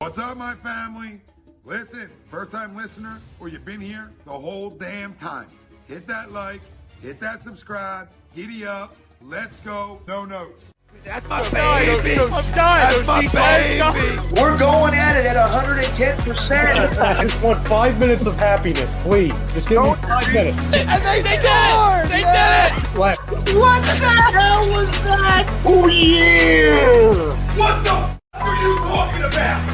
What's up, my family? Listen, first-time listener, or you've been here the whole damn time. Hit that like, hit that subscribe, giddy up, let's go, no notes. That's my baby. That's my baby. We're going at it at 110%. I just want 5 minutes of happiness, please. Just give me 5 minutes. And they scored! They did it! Slap. What the hell was that? Oh, yeah! What the f*** are you talking about?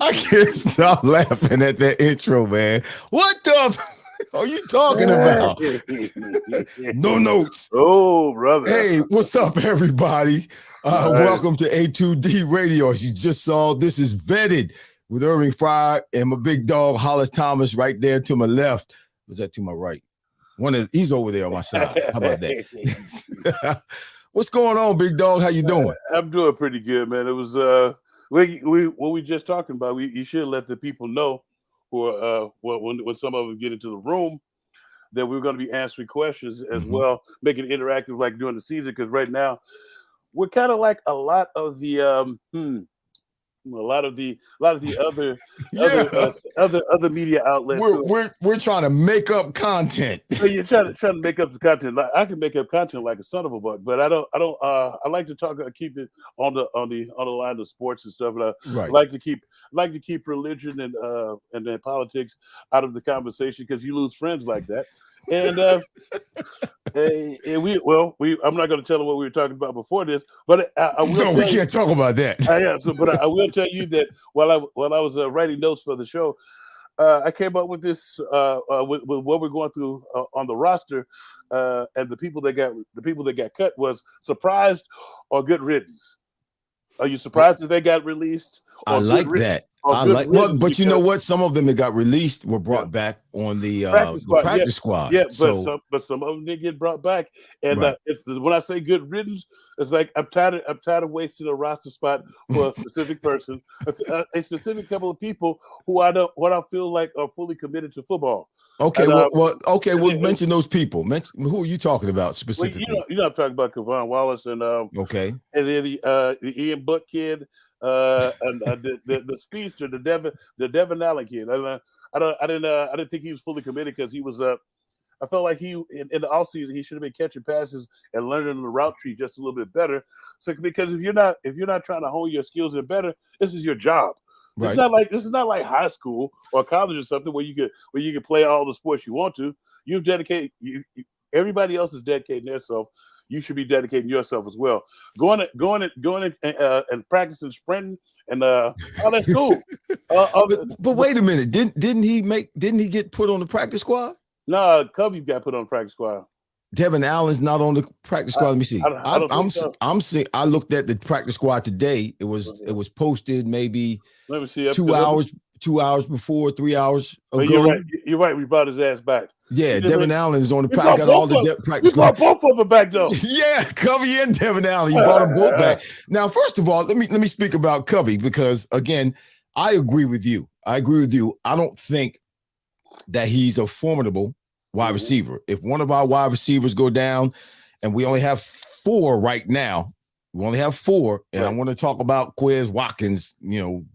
I can't stop laughing at that intro, man. What the f- are you talking about? No notes. Oh, brother. Hey, what's up, everybody? Welcome to A2D Radio. As you just saw, this is Vetted with Irving Fryar and my big dog, Hollis Thomas, right there to my left. Was that to my right? He's over there on my side. How about that? What's going on, big dog? How you doing? I'm doing pretty good, man. It was what we just talking about. You should let the people know, or when some of them get into the room, that we're going to be answering questions as well, making it interactive like during the season. Because right now, we're kind of like a lot of the other media outlets. We're trying to make up content. So you're trying to make up the content. Like, I can make up content like a son of a buck, but I don't. I like to talk. Keep it on the line of sports and stuff. And I like to keep religion and then politics out of the conversation because you lose friends like that. And I'm not going to tell them what we were talking about before this, but I will. No, we can't talk about that. But I will tell you that while I was writing notes for the show, I came up with this with what we're going through on the roster, and the people that got cut was surprised or good riddance. Are you surprised that they got released? I like that. But you know what? Some of them that got released were brought back on the practice squad. Yeah, but some of them didn't get brought back. And when I say good riddance, it's like I'm tired of wasting a roster spot for a specific person, a specific couple of people who I don't feel like are fully committed to football. Okay, we'll mention those people. Who are you talking about specifically? Well, you know I'm talking about K'Von Wallace and okay, and then the Ian Buck kid. And the speedster, the Devin Allen kid. I didn't think he was fully committed because he was. I felt like he in the offseason he should have been catching passes and learning the route tree just a little bit better. So because if you're not trying to hone your skills in better, this is your job. Right. This is not like high school or college or something where you can play all the sports you want to. You've dedicated. Everybody else is dedicating themselves. You should be dedicating yourself as well. Going and practicing sprinting and that's cool. But wait a minute, didn't he get put on the practice squad? No, Covey got put on the practice squad. Devin Allen's not on the practice squad. Let me see. I'm seeing. I looked at the practice squad today. It was posted maybe 2 hours before, 3 hours ago. You're right. We brought his ass back. Yeah, Devin Allen is on the practice. Got all the practice squad. Both of them back though. Yeah, Covey and Devin Allen. You brought them both back. Now, first of all, let me speak about Covey because again, I agree with you. I don't think that he's a formidable wide receiver. If one of our wide receivers go down, and we only have 4 right now. We only have 4, and I want to talk about Quez, Watkins, being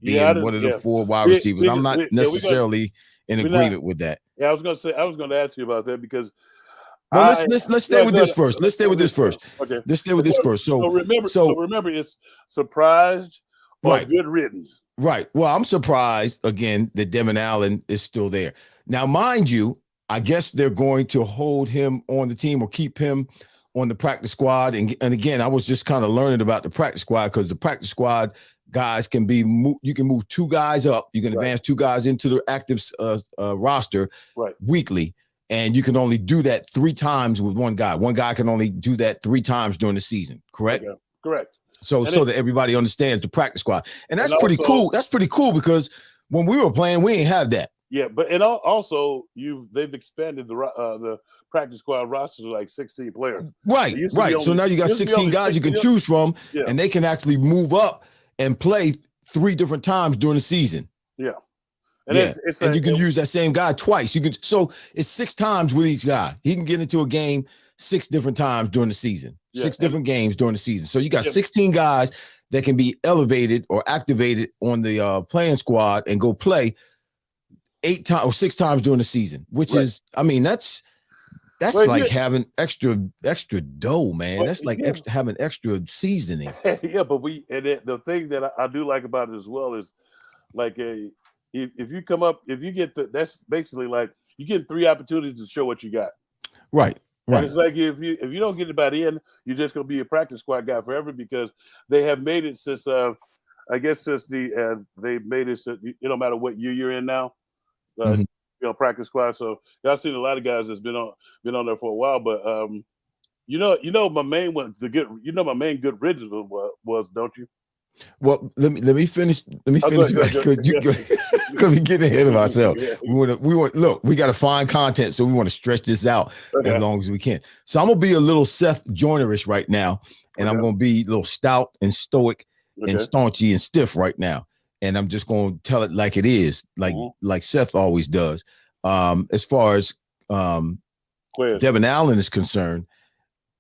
one of the 4 wide receivers. I'm not necessarily in agreement with that. Yeah, I was going to ask you about that because let's stay with this first. Let's stay with this first. Okay. Let's stay with this first. So remember, it's surprised or good riddance. Right. Well, I'm surprised again that Devin Allen is still there. Now, mind you, I guess they're going to hold him on the team or keep him on the practice squad. And again, I was just kind of learning about the practice squad because the practice squad guys can be you can move 2 guys up. You can advance 2 guys into the active roster weekly, and you can only do that 3 times with one guy. One guy can only do that 3 times during the season. Correct? Okay. Correct. So that everybody understands the practice squad, and that's pretty cool. That's pretty cool because when we were playing, we didn't have that. Yeah, but and also they've expanded the practice squad roster to like 16 players. Right. So now you got 16 guys you can choose from, and they can actually move up and play 3 different times during the season. Yeah. And you can use that same guy twice. So it's 6 times with each guy. He can get into a game 6 different times during the season, 6 Yeah. different games during the season. So you got 16 guys that can be elevated or activated on the playing squad and go play 8 times or 6 times during the season, which is, I mean, that's like having extra dough, man. That's like having extra seasoning. Yeah, but the thing that I do like about it as well is like if you come up, if you get that's basically like you get 3 opportunities to show what you got. Right. And it's like if you don't get it by the end, you're just gonna be a practice squad guy forever because they have made it since I guess since they've made it so no matter what year you're in now. Practice squad. So I've seen a lot of guys that's been on there for a while. But my main one my main good riddance was, don't you? Well, let me finish. Because we get ahead of ourselves. Yeah. We want look. We got to find content, so we want to stretch this out as long as we can. So I'm gonna be a little Seth Joynerish right now, and I'm gonna be a little stout and stoic and staunchy and stiff right now. And I'm just going to tell it like it is, like Seth always does. As far as Devin Allen is concerned,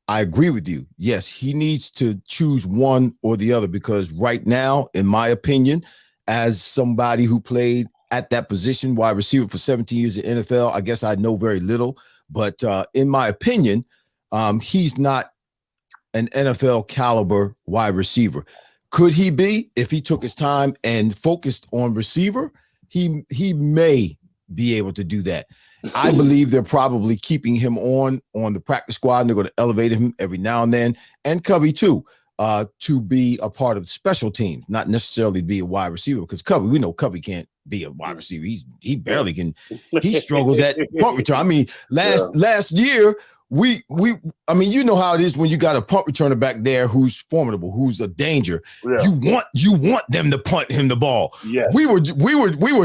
I agree with you. Yes, he needs to choose one or the other because right now, in my opinion, as somebody who played at that position, wide receiver for 17 years in NFL, I guess I know very little. But in my opinion, he's not an NFL caliber wide receiver. Could he be if he took his time and focused on receiver? He may be able to do that. I believe they're probably keeping him on the practice squad, and they're going to elevate him every now and then, and Covey too, to be a part of special teams, not necessarily be a wide receiver. Because we know Covey can't be a wide receiver. He barely can. He struggles at punt return. I mean, last year. I mean, you know how it is when you got a punt returner back there who's formidable, who's a danger. Yeah. You want them to punt him the ball. Yeah, we were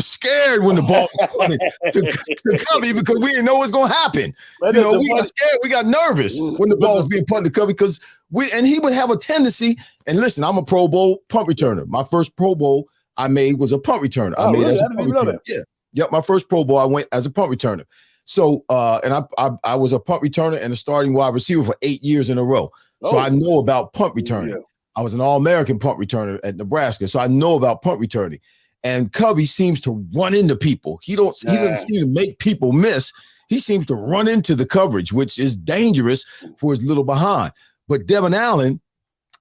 scared when the ball was punted to Covey because we didn't know what was going to happen. We got scared, we got nervous when the ball was being punted to Covey because he would have a tendency. And listen, I'm a Pro Bowl punt returner. My first Pro Bowl I made was a punt returner. I made as a punt returner. Yeah, my first Pro Bowl I went as a punt returner. So, and I was a punt returner and a starting wide receiver for 8 years in a row. So I know about punt returning. Yeah. I was an All-American punt returner at Nebraska. So I know about punt returning. And Covey seems to run into people. He doesn't seem to make people miss. He seems to run into the coverage, which is dangerous for his little behind. But Devin Allen,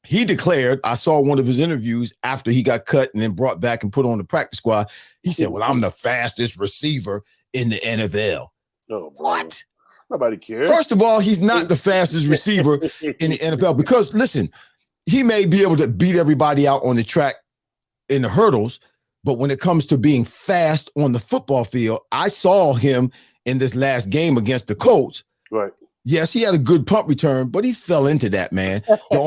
he declared, I saw one of his interviews after he got cut and then brought back and put on the practice squad. He said, well, I'm the fastest receiver in the NFL. Oh, what? Nobody cares. First of all, he's not the fastest receiver in the NFL because, listen, he may be able to beat everybody out on the track in the hurdles, but when it comes to being fast on the football field, I saw him in this last game against the Colts. Right. Yes, he had a good punt return, but he fell into that, man. The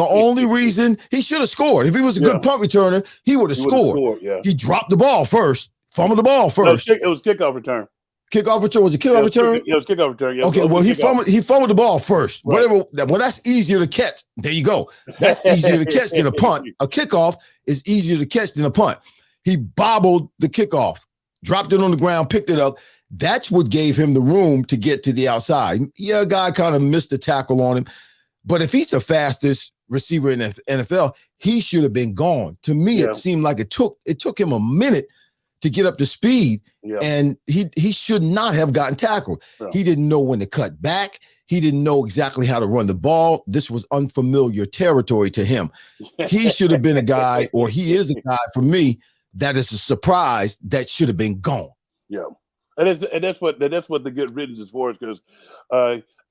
only reason he should have scored. If he was a good punt returner, he would have scored. He dropped the ball first, fumbled the ball first. No, it was kickoff return. Kickoff return? Was it kickoff return? Yeah, it was kickoff return. Yeah, okay, well, he fumbled the ball first. Right. Well, that's easier to catch. There you go. That's easier to catch than a punt. A kickoff is easier to catch than a punt. He bobbled the kickoff, dropped it on the ground, picked it up. That's what gave him the room to get to the outside. Yeah, a guy kind of missed the tackle on him. But if he's the fastest receiver in the NFL, he should have been gone. To me, it seemed like it took him a minute to get up to speed, and he should not have gotten tackled. Yeah. He didn't know when to cut back. He didn't know exactly how to run the ball. This was unfamiliar territory to him. He should have been a guy, or he is a guy for me, that is a surprise that should have been gone. Yeah, and that's what the good riddance is for, because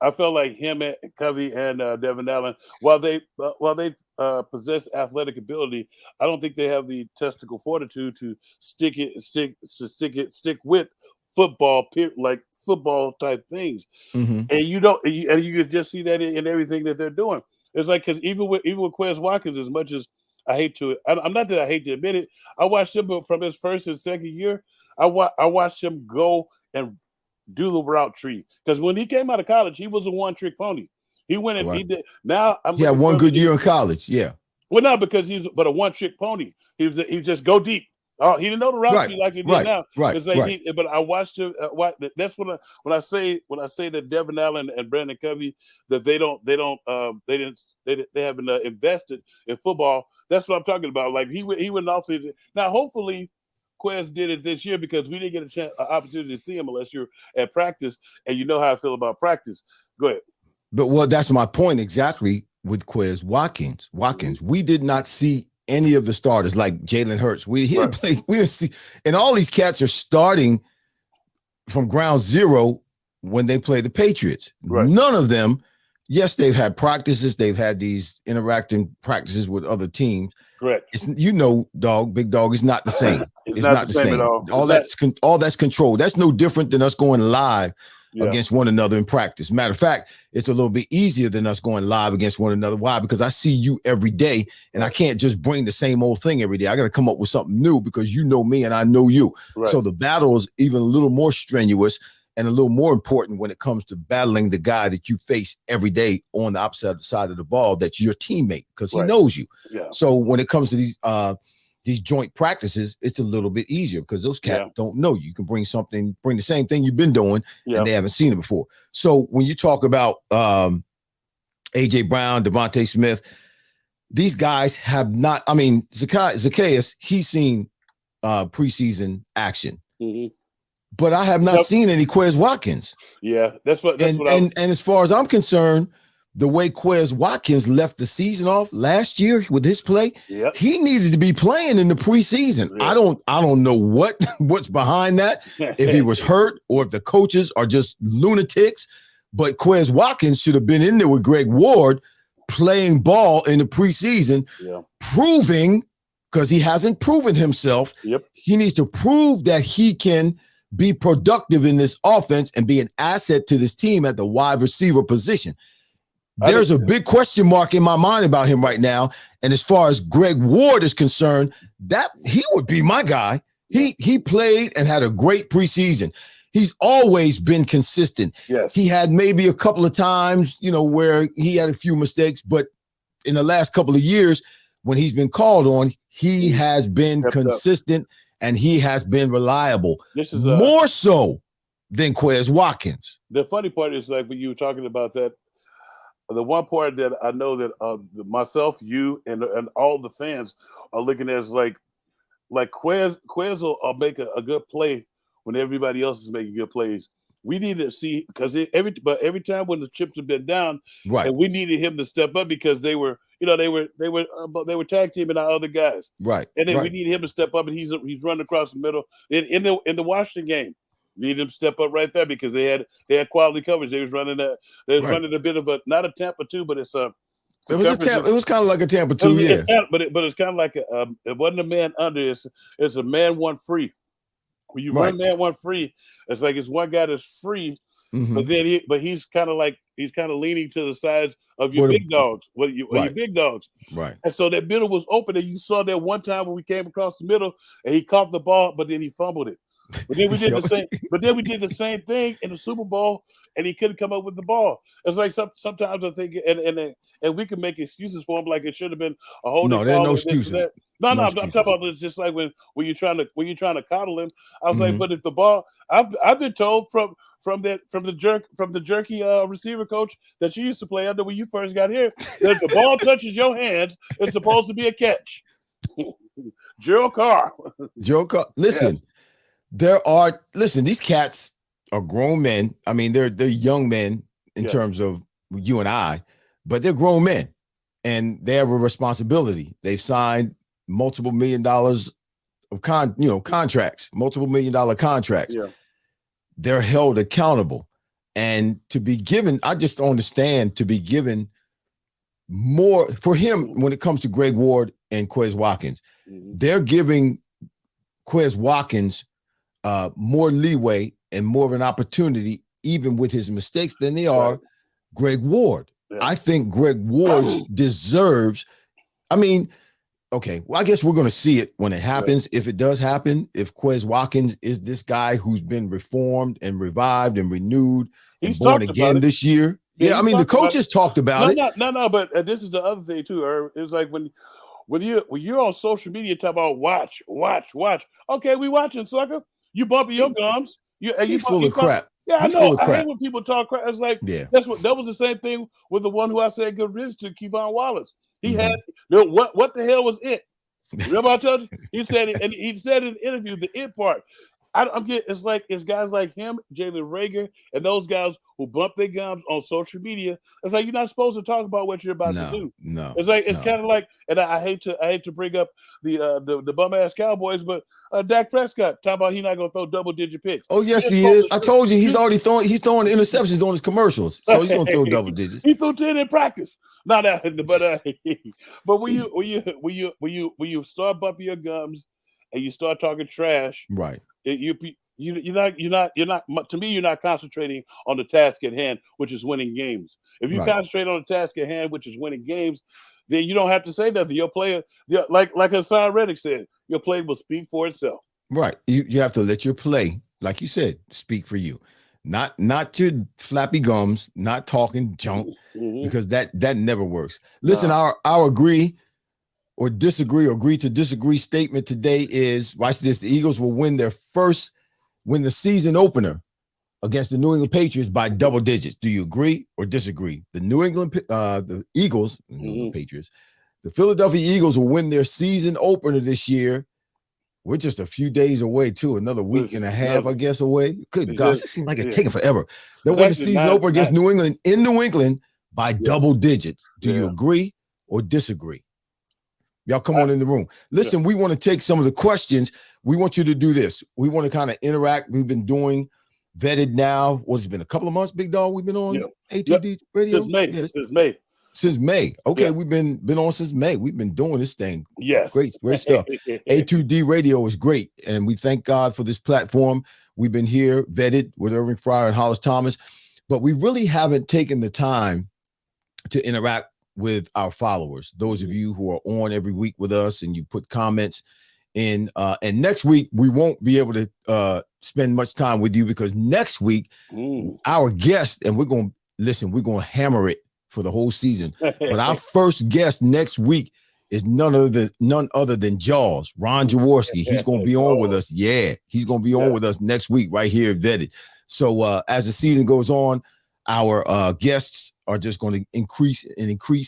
I felt like him and Covey and Devin Allen, while they possess athletic ability, I don't think they have the testicle fortitude to stick with football, like football type things. Mm-hmm. And you can just see that in everything that they're doing. It's like, because even with Quez Watkins, as much as I hate to, I'm not that I hate to admit it, I watched him from his first and second year. I watched him go and do the route tree, because when he came out of college, he was a one-trick pony. He went and he did. Now he had one good year in college. Yeah. Well, not because but a one-trick pony. He just go deep. Oh, he didn't know the route tree like he did now. Right. It's like but I watched him. That's when I say that Devin Allen and Brandon Covey that they haven't invested in football. That's what I'm talking about. Like he went off season. Now, hopefully, Quez did it this year because we didn't get an opportunity to see him unless you're at practice, and you know how I feel about practice. Go ahead. But that's my point exactly with Quez Watkins. We did not see any of the starters like Jalen Hurts. We didn't play. We didn't see, and all these cats are starting from ground zero when they play the Patriots. Right. None of them. Yes, they've had practices. They've had these interacting practices with other teams. Correct. It's, big dog is not the same. It's not the same at all. All that's controlled. That's no different than us going live against one another in practice. Matter of fact, it's a little bit easier than us going live against one another. Why? Because I see you every day, and I can't just bring the same old thing every day. I got to come up with something new because you know me and I know you. Right. So the battle is even a little more strenuous and a little more important when it comes to battling the guy that you face every day on the opposite side of the ball that's your teammate because he knows you. Yeah. So when it comes to these joint practices, it's a little bit easier because those cats don't know you. You can bring the same thing you've been doing, and they haven't seen it before. So when you talk about A.J. Brown, DeVonta Smith, these guys have not. I mean, Zacchaeus, he's seen preseason action. Mm-hmm. But I have not seen any Quez Watkins. Yeah, and as far as I'm concerned, the way Quez Watkins left the season off last year with his play, he needed to be playing in the preseason. Yeah. I don't know what's behind that, if he was hurt or if the coaches are just lunatics. But Quez Watkins should have been in there with Greg Ward playing ball in the preseason, proving, because he hasn't proven himself. Yep. He needs to prove that he can be productive in this offense and be an asset to this team at the wide receiver position. There's a big question mark in my mind about him right now. And as far as Greg Ward is concerned, that he would be my guy. He played and had a great preseason. He's always been consistent. Yes. He had maybe a couple of times, where he had a few mistakes, but in the last couple of years, when he's been called on, he has been consistent. And he has been reliable. This is more so than Quez Watkins. The funny part is, like, when you were talking about that, the one part that I know that myself, you, and all the fans are looking at is like Quez will make a good play when everybody else is making good plays. We need to see, because every time when the chips have been down, and we needed him to step up because they were tag teaming our other guys, and then we needed him to step up, and he's running across the middle in the Washington game. We needed him to step up right there because they had quality coverage. They was running running a bit of a, not a Tampa 2, but it was kind of like a Tampa 2, but it's kind of like it wasn't a man under. It's a man one free. When you run man one free, it's like it's one guy that's free, but he's kind of leaning to the sides of your big dogs. Your big dogs, right? And so that middle was open, and you saw that one time when we came across the middle, and he caught the ball, but then he fumbled it. But then we did the same. But then we did the same thing in the Super Bowl, and he couldn't come up with the ball. It's like sometimes I think, and we can make excuses for him, like it should have been a whole. No, there's no excuses. No, I'm talking about it's just like when you're trying to coddle him. I was like, but if the ball, I've been told from the jerky receiver coach that you used to play under when you first got here, that if the ball touches your hands, it's supposed to be a catch. Gerald Carr. Listen, these cats are grown men. I mean, they're young men in terms of you and I, but they're grown men, and they have a responsibility. They've signed multiple $1 million of contracts, multiple $1 million contracts. Yeah. They're held accountable, and to be given, I just don't understand, to be given more for him when it comes to Greg Ward and Quez Watkins. Mm-hmm. They're giving Quez Watkins more leeway and more of an opportunity, even with his mistakes, than they are Greg Ward. Yeah. I think Greg Ward deserves. I mean, okay, well, I guess we're going to see it when it happens. If it does happen, if Quez Watkins is this guy who's been reformed and revived and renewed and born again this year. Yeah, I mean, the coaches talked about it. No, but this is the other thing too. It was like when when you're on social media talking about watch. Okay, we watching, sucker. You bumping your gums. He's full of crap. Yeah, He's I know. full of I crap. hate when people talk crap. It's like Yeah. that was the same thing with the one who I said good riddance to, K'Von Wallace. He had what the hell was it? Remember I told you? He said it, and he said in the interview the it part. I'm getting it's guys like him, Jalen Hurts, and those guys who bump their gums on social media. It's like you're not supposed to talk about what you're about to do. No, it's like kind of like, and I hate to bring up the bum ass Cowboys, but Dak Prescott talking about he's not going to throw double-digit picks. Oh yes, he is. I told you he's already throwing. He's throwing interceptions on his commercials, so he's going to throw double digits. He threw 10 in practice. Not that, but when you start bumping your gums and you start talking trash, right? You're not. To me, you're not concentrating on the task at hand, which is winning games. If you concentrate on the task at hand, which is winning games, then you don't have to say nothing. Your player, like Hassan Reddick said, your play will speak for itself. Right. You have to let your play, like you said, speak for you. Not your flappy gums, not talking junk, because that never works. Listen, our agree or disagree or agree to disagree statement today is, watch this, the Eagles will win the season opener against the New England Patriots by double digits. Do you agree or disagree? The Eagles, Patriots, the Philadelphia Eagles will win their season opener this year. We're just a few days away, too. Another week and a half, I guess, away. Good gosh, it seems like it's taking forever. They'll win the season opener against New England in New England by double digits. Do you agree or disagree? Y'all come on in the room. Listen, we want to take some of the questions. We want you to do this. We want to kind of interact. We've been doing Vetted now. What's it been, a couple of months, Big Dog? We've been on A2D radio? Since May. Okay, we've been on since May. We've been doing this thing. Yes. Great stuff. A2D radio is great, and we thank God for this platform. We've been here, Vetted, with Irving Fryar and Hollis Thomas, but we really haven't taken the time to interact with our followers, those of you who are on every week with us and you put comments in. And next week, we won't be able to spend much time with you because next week, our guest, and we're going to hammer it for the whole season. But our first guest next week is none other than Jaws, Ron Jaworski. He's going to be on with us. Yeah, he's going to be on with us next week right here at Vetted. So as the season goes on, our guests are just going to increase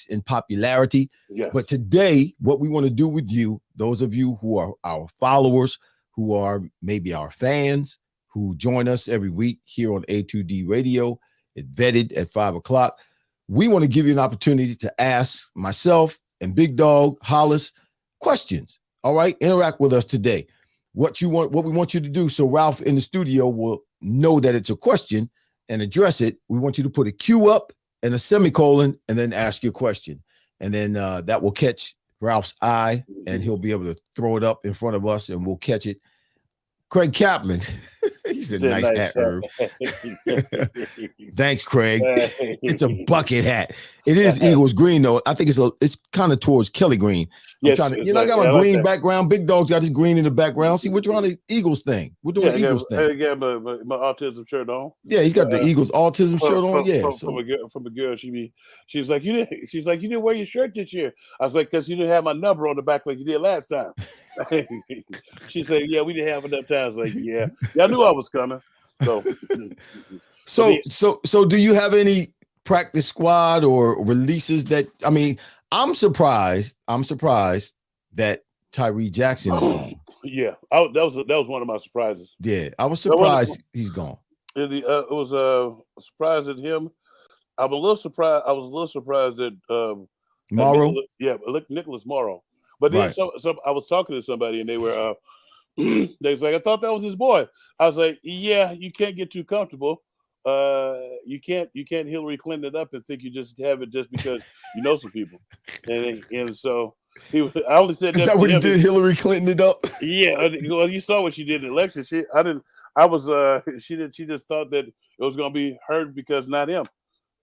in popularity. Yes. But today, what we want to do with you, those of you who are our followers, who are maybe our fans, who join us every week here on A2D Radio, at Vetted at 5 o'clock, we want to give you an opportunity to ask myself and Big Dog, Hollis, questions. All right, interact with us today. What we want you to do, so Ralph in the studio will know that it's a question and address it. We want you to put a Q up and a semicolon and then ask your question. And then that will catch Ralph's eye and he'll be able to throw it up in front of us and we'll catch it. Craig Kaplan. He said, nice hat, Herb. Thanks, Craig. It's a bucket hat. It is Eagles green, though. I think it's kind of towards Kelly green. I got my green background. Big Dog's got his green in the background. See, we're trying the Eagles thing. We're doing the Eagles thing. I got my autism shirt on. Yeah, he's got the Eagles autism shirt on. Yeah. From a girl, she's like, you didn't wear your shirt this year. I was like, because you didn't have my number on the back like you did last time. She said, yeah, we didn't have enough time. I was like, yeah, I knew I was coming. So do you have any practice squad or releases that, I mean, I'm surprised that Tyree Jackson is gone. Yeah, that was one of my surprises. Yeah, I was surprised he's gone. It was a surprise at him. I was a little surprised at Morrow. Nicholas Morrow. But then I was talking to somebody and they were they was like, I thought that was his boy. I was like, yeah, you can't get too comfortable. You can't Hillary Clinton it up and think you just have it just because you know some people. And so I only said that. Is that what he did? Hillary Clinton it up? Yeah. Well, you saw what she did in the election. She just thought that it was gonna be her because not him.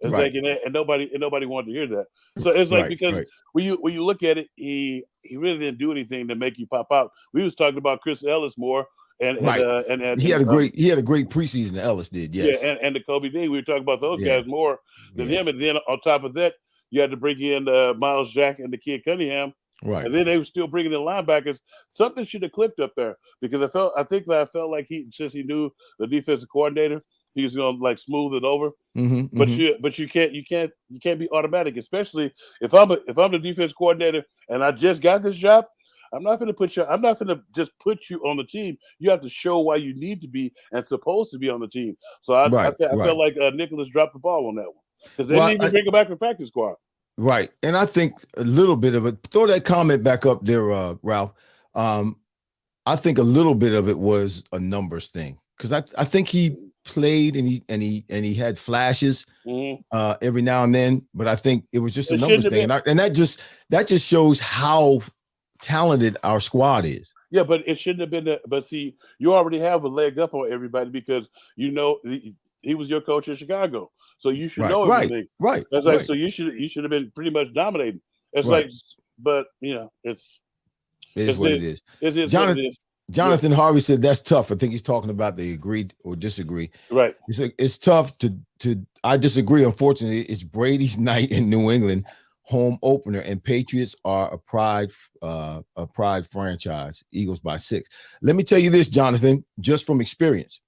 It's like and nobody wanted to hear that. So it's like because when you look at it, he really didn't do anything to make you pop out. We was talking about Chris Ellis more, and he had a great preseason. Ellis did, yes. Yeah, and the Kobe Dean. We were talking about those guys more than him. And then on top of that, you had to bring in Miles Jack and the kid Cunningham. Right. And then they were still bringing in linebackers. Something should have clicked up there because I felt like since he knew the defensive coordinator, he was going to like smooth it over. Mm-hmm, But you can't be automatic, especially if I'm the defense coordinator and I just got this job. I'm not going to just put you on the team. You have to show why you need to be and supposed to be on the team. So I felt like Nicholas dropped the ball on that one because they didn't even bring him back to practice squad. Right. And I think a little bit of it, throw that comment back up there, Ralph. I think a little bit of it was a numbers thing because I think he played and he had flashes every now and then, but I think it was just a numbers thing. And that just shows how talented our squad is. Yeah, but it shouldn't have been that. But see, you already have a leg up on everybody because he was your coach in Chicago. So you should know everything. Right. That's like, so you should have been pretty much dominating. It's like, but it's what it is. It is what it is. Jonathan Harvey said that's tough. I think he's talking about they agreed or disagree. Right. He said it's tough to I disagree. Unfortunately, it's Brady's night in New England, home opener, and Patriots are a pride franchise. Eagles by 6. Let me tell you this, Jonathan, just from experience.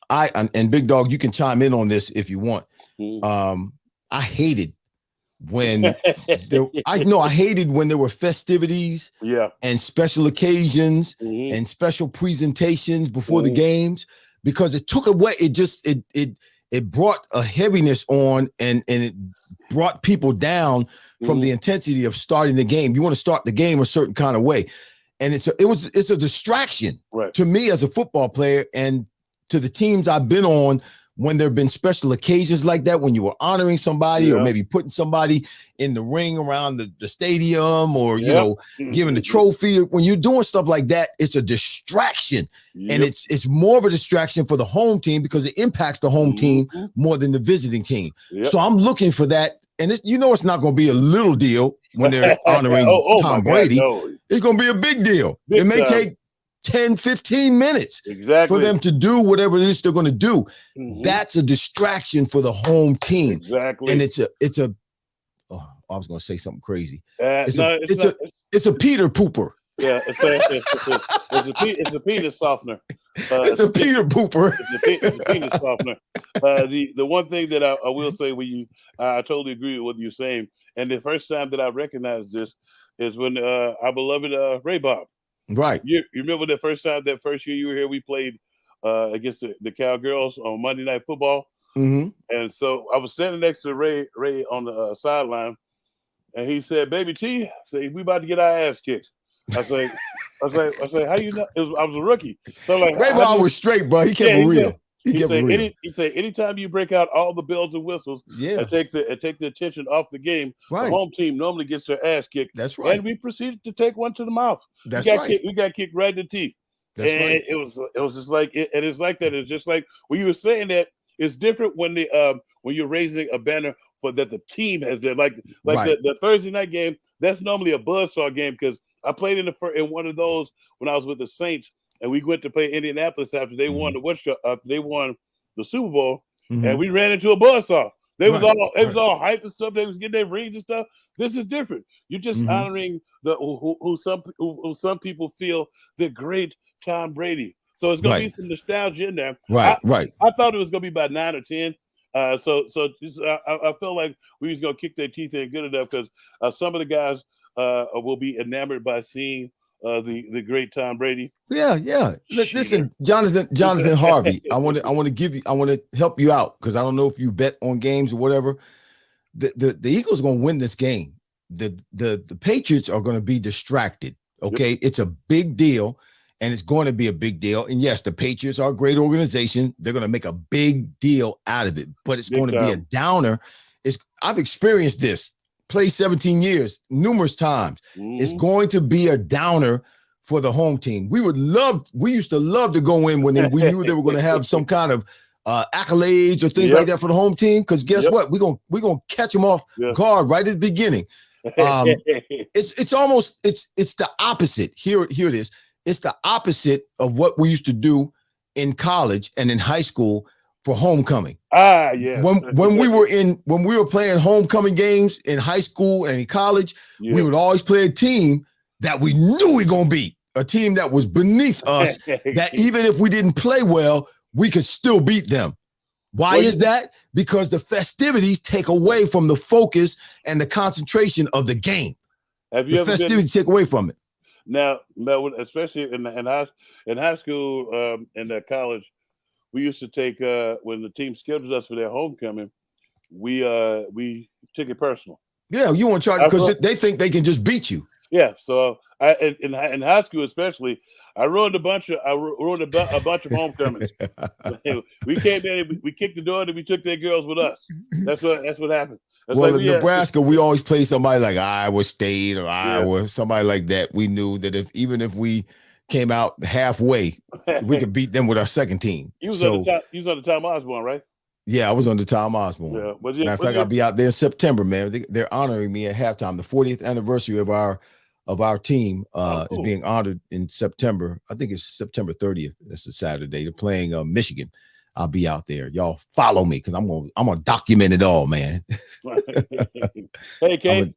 And Big Dog, you can chime in on this if you want. I hated when I hated when there were festivities and special occasions and special presentations before the games because it took away it brought a heaviness on and it brought people down from the intensity of starting the game. You want to start the game a certain kind of way. And it's a distraction to me as a football player and to the teams I've been on when there have been special occasions like that, when you were honoring somebody or maybe putting somebody in the ring around the stadium or, giving the trophy. When you're doing stuff like that, it's a distraction. And it's more of a distraction for the home team because it impacts the home team more than the visiting team. So I'm looking for that. And it's not going to be a little deal when they're honoring Tom Brady. No. It's going to be a big deal. It may take 10, 15 minutes for them to do whatever it is they're going to do. That's a distraction for the home team. Exactly. And I was going to say something crazy. It's a Peter pooper. Yeah, it's a penis softener. It's a Peter pooper. It's a penis softener. The one thing that I will say I totally agree with what you're saying. And the first time that I recognized this is when our beloved Ray Bob. Right. You remember that first year you were here, we played against the Cowgirls on Monday Night Football. And so I was standing next to Ray on the sideline, and he said, "Baby T, we about to get our ass kicked." I say, "How you know?" I was a rookie. So Ray Bob was straight, bro. He kept it real. He said, anytime you break out all the bells and whistles and take the attention off the game, the home team normally gets their ass kicked. That's right. And we proceeded to take one to the mouth. That's we got kicked right in the teeth. That's and right. it was just like and it's like that. It's just like when you were saying that it's different when you're raising a banner for that the team has there. Like the Thursday night game, that's normally a buzzsaw game because I played in one of those when I was with the Saints. And we went to play Indianapolis after they won the Super Bowl, and we ran into a buzzsaw. They was all hype and stuff. They was getting their rings and stuff. This is different. You're just honoring who some people feel the great Tom Brady. So it's gonna be some nostalgia in there. Right. I thought it was gonna be about 9 or 10. So I felt like we was gonna kick their teeth in good enough because some of the guys will be enamored by seeing the great Tom Brady. Yeah. Listen, Jonathan Harvey, I want to help you out because I don't know if you bet on games or whatever. The Eagles are going to win this game. The Patriots are going to be distracted. Okay, it's a big deal, and it's going to be a big deal. And yes, the Patriots are a great organization. They're going to make a big deal out of it, but it's going to be a downer. I've experienced this. Played 17 years, numerous times. It's going to be a downer for the home team. We used to love to go in when we knew they were going to have some kind of accolades or things like that for the home team. Because guess what? We're gonna catch them off guard right at the beginning. It's the opposite. Here it is. It's the opposite of what we used to do in college and in high school for homecoming. Ah, yes. When we were playing homecoming games in high school and in college, we would always play a team that we knew we were gonna beat, a team that was beneath us, that even if we didn't play well, we could still beat them. Why is that? Because the festivities take away from the focus and the concentration of the game. The festivities take away from it. Now, especially in high school and college, we used to take when the team scheduled us for their homecoming, we took it personal. Yeah, you want to try because they think they can just beat you. Yeah, so in high school especially, I ruined a bunch of homecomings. We came in, we kicked the door, and we took their girls with us. That's what happened. In Nebraska, we always play somebody like Iowa State or Iowa, somebody like that. We knew that even if we came out halfway, we could beat them with our second team. You was on the Tom Osborne, right? Yeah, I was under Tom Osborne. Yeah. Matter of fact, I'll be out there in September, man. They're honoring me at halftime. The 40th anniversary of our team is being honored in September. I think it's September 30th. That's a Saturday. They're playing Michigan. I'll be out there. Y'all follow me because I'm gonna document it all, man. Hey, Kate.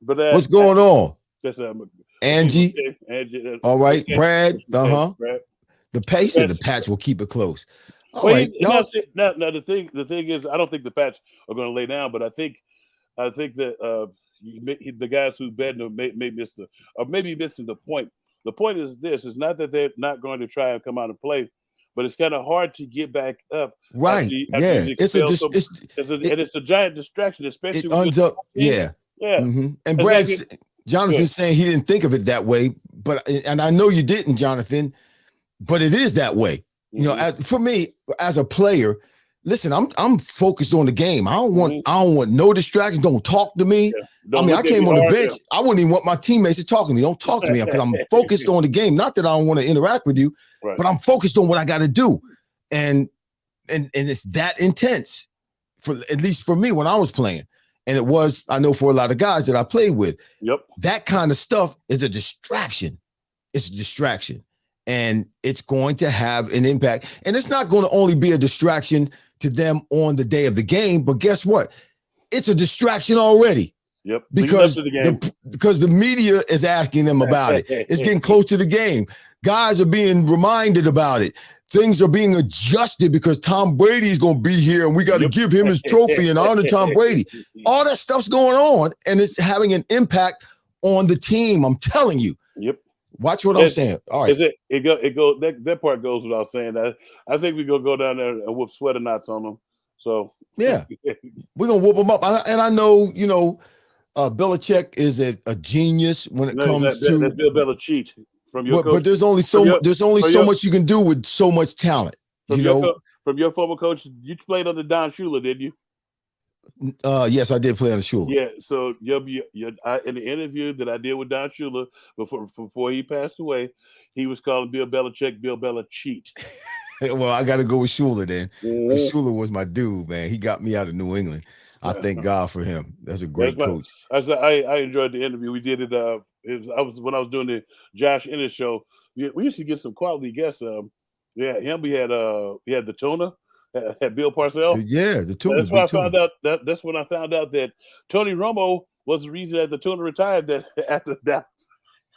But what's going on? Angie. All right, Brad. Brad. The pace of the Pats will keep it close. All right. Now the thing is, I don't think the Pats are going to lay down, but I think that the guys who bet may miss maybe missing the point. The point is this: it's not that they're not going to try and come out and play, but it's kind of hard to get back up. Right? It's a giant distraction, especially. It ends up. Yeah. Mm-hmm. And Jonathan's saying he didn't think of it that way, and I know you didn't, Jonathan, but it is that way. You know, for me as a player, listen, I'm focused on the game. I don't want no distractions. Don't talk to me. Yeah. I came on the bench. I wouldn't even want my teammates to talk to me. Don't talk to me because I'm focused on the game. Not that I don't want to interact with you, but I'm focused on what I got to do. And it's that intense, at least for me when I was playing. And it was, I know for a lot of guys that I played with. Yep. That kind of stuff is a distraction. It's a distraction. And it's going to have an impact. And it's not going to only be a distraction to them on the day of the game, but guess what? It's a distraction already. Yep. Because the media is asking them about it. It's getting close to the game. Guys are being reminded about it. Things are being adjusted because Tom Brady is going to be here and we got to give him his trophy and honor Tom Brady. All that stuff's going on and it's having an impact on the team. I'm telling you. Yep. Watch what I'm saying. All right. That part goes without saying. I think we're gonna go down there and whoop sweater knots on them. So yeah, we're gonna whoop them up. And I know, Belichick is a genius when it comes to that's Bill Belichick from your coach. But there's only so much you can do with so much talent. From your former coach, you played under Don Shula, didn't you? Yes, I did play on the Shula. Yeah, so in the interview that I did with Don Shula before he passed away, he was calling Bill Belichick Bill Belichick. Well, I got to go with Shula then. Shula was my dude, man. He got me out of New England. I thank God for him. That's a great coach. I enjoyed the interview. We did it. When I was doing the Josh Ennis show. We used to get some quality guests. We had the Tuna. Had Bill Parcells. Yeah, the Tuna. That's why I found out that's when I found out that Tony Romo was the reason that the Tuna retired after that.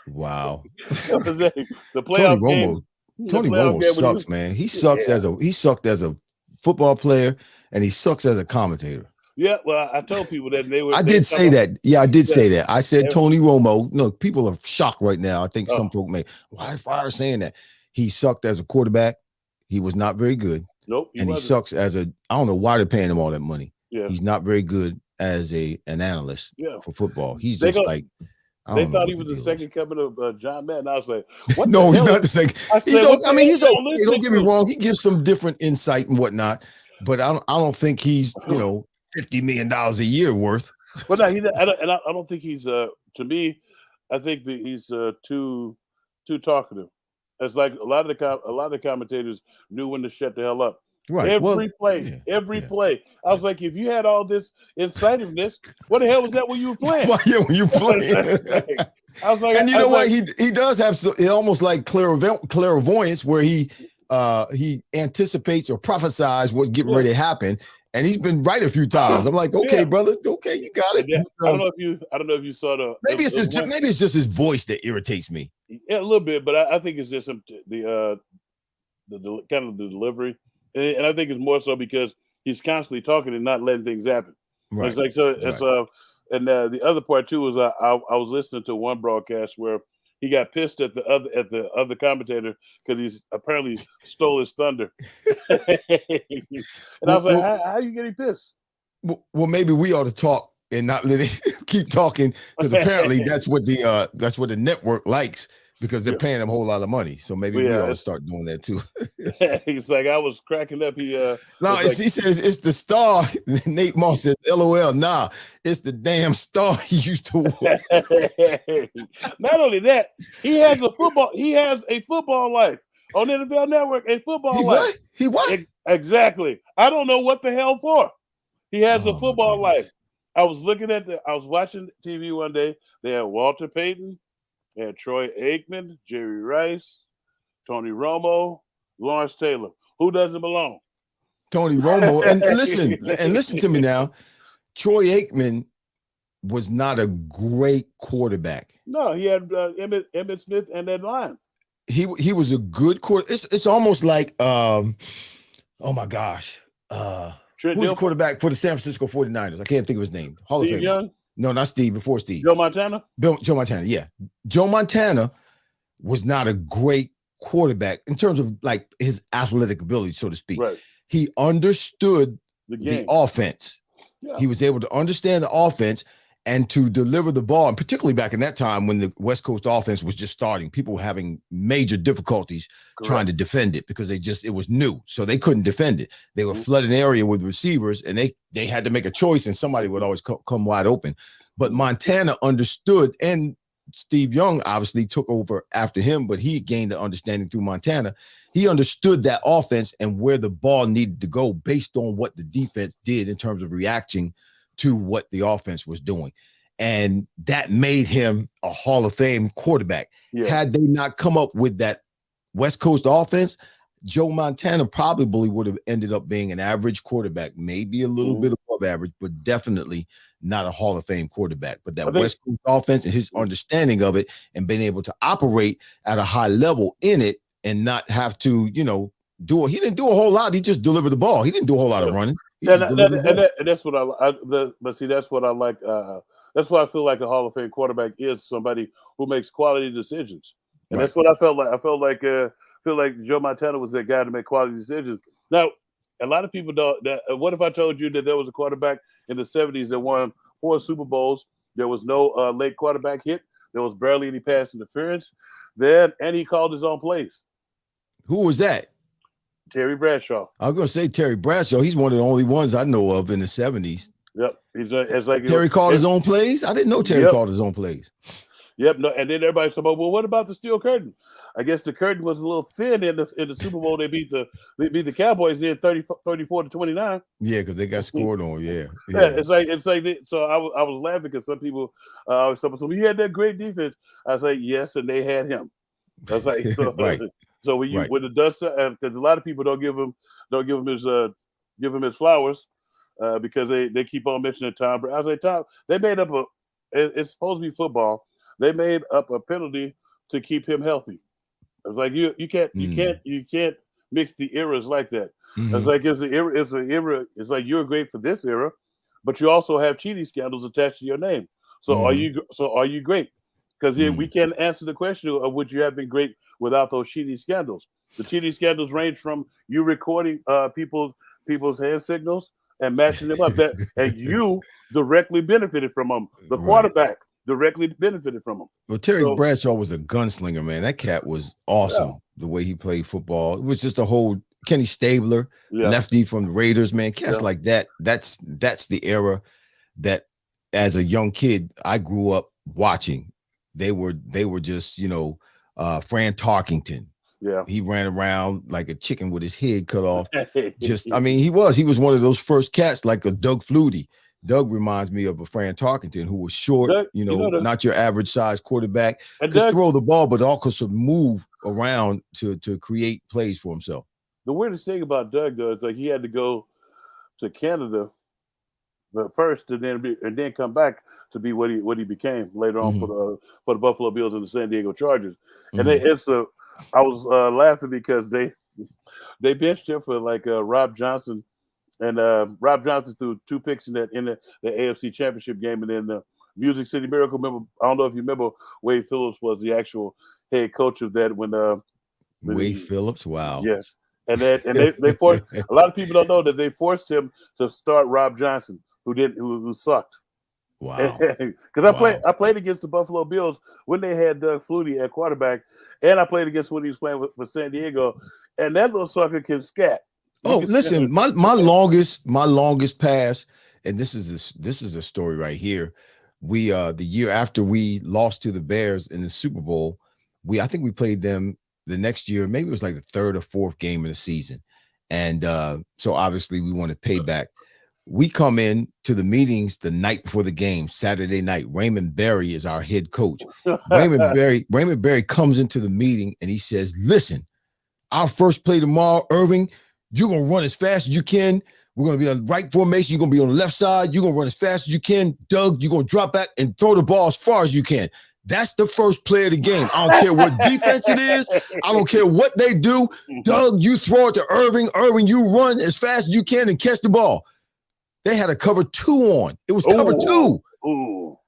Wow. The playoff game. Tony Romo sucks, man. He sucks sucked as a football player and he sucks as a commentator. Yeah, well, I told people that I did say that. Yeah, I did say that. I said Tony Romo. No, people are shocked right now. I think some folk why is Fryar saying that? He sucked as a quarterback. He was not very good. Nope. He sucks as I don't know why they're paying him all that money. Yeah. He's not very good as an analyst for football. He's they thought he was the second coming of John Madden. I was like, what? No, he's not the second. He's okay. Don't get me wrong. He gives some different insight and whatnot, but I don't think he's $50 million a year worth. Well, no, I don't think he's to me. I think that he's too talkative. It's like a lot of the commentators knew when to shut the hell up. Right. Every play. I was like, if you had all this incisiveness, what the hell was that when you were playing? When you playing. I was like, and you know what? He does have almost like clairvoyance where he he anticipates or prophesies what's getting ready to happen. And he's been right a few times. I'm like, okay, brother, okay, you got it. I don't know if you saw the. Maybe it's just his voice that irritates me. Yeah, a little bit, but I think it's just the kind of the delivery, and I think it's more so because he's constantly talking and not letting things happen. Right. It's like so. It's and the other part too is I was listening to one broadcast where he got pissed at the other commentator because he's apparently stole his thunder. And I was like, how are you getting pissed? Well, maybe we ought to talk and not let it keep talking, because apparently that's what the network likes, because they're paying them a whole lot of money. So maybe we ought to start doing that too. He's like, I was cracking up. He says it's the star. Nate Moss says, LOL. Nah, it's the damn star he used to wear. Not only that, he has a football life on NFL Network. A football life. He what? Exactly. I don't know what the hell for. He has a football life. I was watching TV one day. They had Walter Payton. They had Troy Aikman, Jerry Rice, Tony Romo, Lawrence Taylor. Who doesn't belong? Tony Romo. And listen to me now. Troy Aikman was not a great quarterback. No, he had Emmitt Smith and that line. He was a good quarterback. It's almost like oh my gosh. Who's the quarterback for the San Francisco 49ers? I can't think of his name. Hall of Fame. Young? No, not Steve. Before Steve. Joe Montana? Joe Montana, yeah. Joe Montana was not a great quarterback in terms of like his athletic ability, so to speak. Right. He understood the offense. Yeah. He was able to understand the offense and to deliver the ball. And particularly back in that time when the West Coast offense was just starting, people were having major difficulties trying to defend it because it was new. So they couldn't defend it. They were flooding the area with receivers, and they had to make a choice, and somebody would always come wide open. But Montana understood, and Steve Young obviously took over after him, but he gained the understanding through Montana. He understood that offense and where the ball needed to go based on what the defense did in terms of reacting to what the offense was doing. And that made him a Hall of Fame quarterback. Yeah. Had they not come up with that West Coast offense, Joe Montana probably would have ended up being an average quarterback, maybe a little bit above average, but definitely not a Hall of Fame quarterback. But that West Coast offense and his understanding of it and being able to operate at a high level in it and not have to, he didn't do a whole lot. He just delivered the ball. He didn't do a whole lot of running. And that's what that's what I like. That's why I feel like a Hall of Fame quarterback is somebody who makes quality decisions. And that's what I felt like. I feel like Joe Montana was that guy to make quality decisions. Now, a lot of people don't. What if I told you that there was a quarterback in the 70s that won 4 Super Bowls? There was no late quarterback hit. There was barely any pass interference. And he called his own plays. Who was that? Terry Bradshaw. I was going to say Terry Bradshaw. He's one of the only ones I know of in the 70s. Yep. It's like Terry called his own plays? I didn't know Terry called his own plays. Yep. No, and then everybody said, well, what about the steel curtain? I guess the curtain was a little thin in the Super Bowl. They beat the Cowboys in 34-29. Yeah, because they got scored on. Yeah. It's like so I was laughing because some people so we had that great defense. I say yes, and they had him. I was like so right. So when you with the dust, because a lot of people don't give him his flowers because they keep on mentioning Tom. I was like, Tom, they made up it's supposed to be football. They made up a penalty to keep him healthy. I was like, you can't mix the eras like that. Mm-hmm. It's like it's an era. It's like you're great for this era, but you also have cheating scandals attached to your name. So are you great? Because we can't answer the question of would you have been great without those cheating scandals. The cheating scandals range from you recording people's hand signals and matching them up, and you directly benefited from them. The quarterback directly benefited from them. Well, Terry Bradshaw was a gunslinger, man. That cat was awesome. The way he played football. It was just a whole Kenny Stabler, lefty from the Raiders, man. Cats like that. That's the era that as a young kid I grew up watching. They were just, Fran Tarkington. Yeah. He ran around like a chicken with his head cut off. He was one of those first cats like a Doug Flutie Doug reminds me of a Fran Tarkenton who was short, Doug, not your average size quarterback, and could throw the ball, but also move around to create plays for himself. The weirdest thing about Doug, though, is like he had to go to Canada first, and then come back to be what he became later on for the Buffalo Bills and the San Diego Chargers. And I was laughing because they benched him for like Rob Johnson. And Rob Johnson threw 2 picks in the AFC Championship game, and then the Music City Miracle. Remember, I don't know if you remember, Wade Phillips was the actual head coach of that when Wade Phillips, wow, yes, and they forced a lot of people don't know that they forced him to start Rob Johnson, who sucked. Wow, because I played against the Buffalo Bills when they had Doug Flutie at quarterback, and I played against when he was playing with San Diego, and that little sucker can scat. Oh, listen, my longest pass, and this is a story right here. We the year after we lost to the Bears in the Super Bowl, I think we played them the next year. Maybe it was like the 3rd or 4th game of the season, and so obviously we wanted payback. We come in to the meetings the night before the game, Saturday night. Raymond Berry is our head coach. Raymond Berry comes into the meeting and he says, "Listen, our first play tomorrow, Irving. You're going to run as fast as you can. We're going to be on the right formation. You're going to be on the left side. You're going to run as fast as you can. Doug, you're going to drop back and throw the ball as far as you can. That's the first play of the game. I don't care what defense it is. I don't care what they do. Doug, you throw it to Irving. Irving, you run as fast as you can and catch the ball." They had a cover 2 on. It was cover 2. Ooh.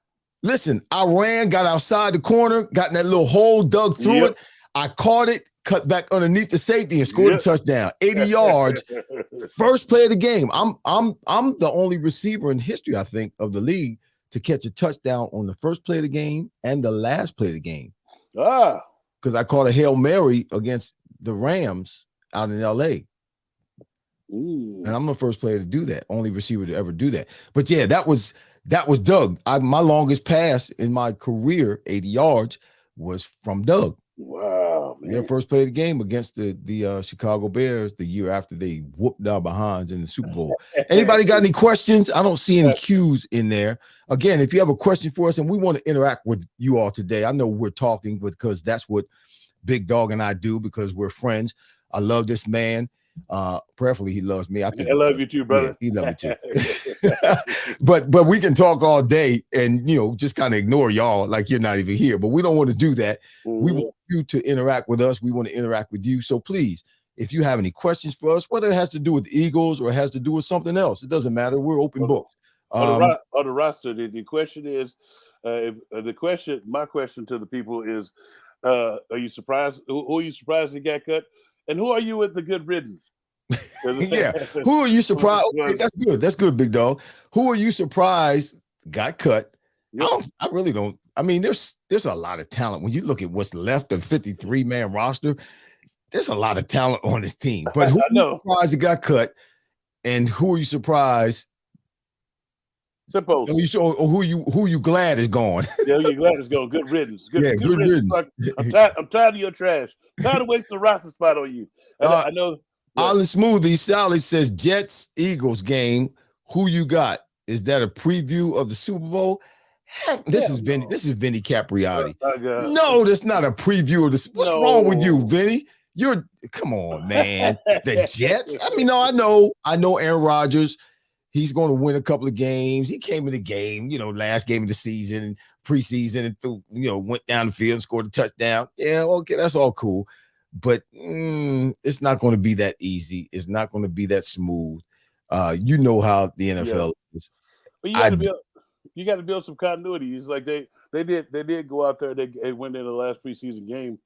Listen, I ran, got outside the corner, got in that little hole, Doug threw it. I caught it, cut back underneath the safety and scored a touchdown, 80 yards. First play of the game. I'm the only receiver in history, I think, of the league to catch a touchdown on the first play of the game and the last play of the game. Because I caught a Hail Mary against the Rams out in LA. And I'm the first player to do that, only receiver to ever do that. But yeah, that was Doug. My longest pass in my career, 80 yards, was from Doug. Wow, man. Their first play of the game against the Chicago Bears the year after they whooped our behinds in the Super Bowl. Anybody got any questions? I don't see any cues in there. Again, if you have a question for us and we want to interact with you all today, I know we're talking because that's what Big Dog and I do because we're friends. I love this man. Prayerfully he loves me. I think I love you too, brother. Yeah, he loves me too. but we can talk all day and just kind of ignore y'all like you're not even here. But we don't want to do that. We want you to interact with us. We want to interact with you. So please, if you have any questions for us, whether it has to do with the Eagles or it has to do with something else, it doesn't matter. We're open book. On the roster, the question is, my question to the people is, are you surprised? Who are you surprised he got cut? And who are you with the good riddance? Yeah. Who are you surprised? Okay, that's good. That's good, Big Dog. Who are you surprised got cut? Yep. I really don't. I mean, there's a lot of talent. When you look at what's left of 53-man roster, there's a lot of talent on this team. But who are you surprised it got cut? And who are you surprised? Siposs. Who you glad is gone? Yeah, you glad it's gone. Good riddance. Good riddance. I'm tired of your trash. Tired of wasting the roster spot on you. I know. Island Smoothie Sally says Jets Eagles game. Who you got? Is that a preview of the Super Bowl? Heck, this is Vinny. This is Vinny Capriati. No, that's not a preview of this. What's wrong with you, Vinny? Come on, man. The Jets. I mean, no, I know Aaron Rodgers. He's going to win a couple of games. He came in the game, last game of the season, preseason, and went down the field and scored a touchdown. Yeah, okay, that's all cool. But it's not going to be that easy. It's not going to be that smooth. You know how the NFL is. But you got to build some continuity. It's like they did go out there. They went in the last preseason game,